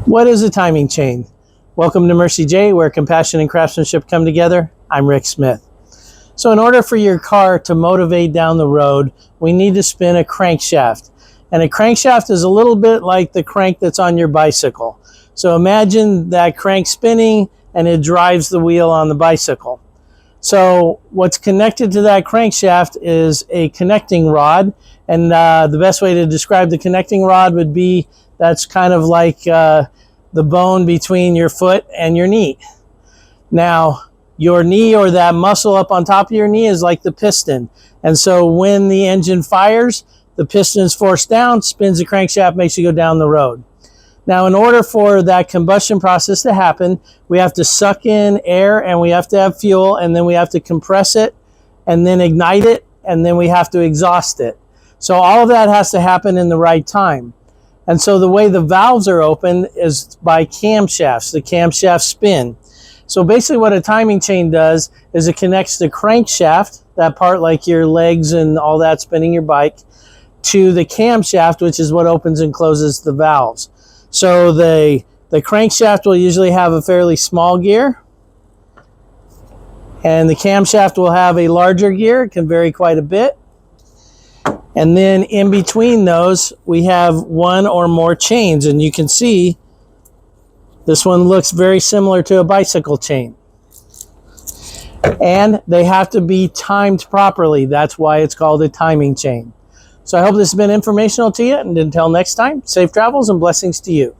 What is a timing chain? Welcome to Mercie J, where compassion and craftsmanship come together. I'm Rick Smith. So in order for your car to motivate down the road, we need to spin a crankshaft. And a crankshaft is a little bit like the crank that's on your bicycle. So imagine that crank spinning and it drives the wheel on the bicycle. So what's connected to that crankshaft is a connecting rod. And the best way to describe the connecting rod would be that's kind of like the bone between your foot and your knee. Now, your knee, or that muscle up on top of your knee, is like the piston. And so when the engine fires, the piston is forced down, spins the crankshaft, makes you go down the road. Now, in order for that combustion process to happen, we have to suck in air and we have to have fuel, and then we have to compress it and then ignite it, and then we have to exhaust it. So all of that has to happen in the right time. And so the way the valves are opened is by camshafts. The camshaft spin. So basically what a timing chain does is it connects the crankshaft, that part like your legs and all that spinning your bike, to the camshaft, which is what opens and closes the valves. So the crankshaft will usually have a fairly small gear, and the camshaft will have a larger gear. It can vary quite a bit. And then in between those, we have one or more chains. And you can see this one looks very similar to a bicycle chain. And they have to be timed properly. That's why it's called a timing chain. So I hope this has been informational to you. And until next time, safe travels and blessings to you.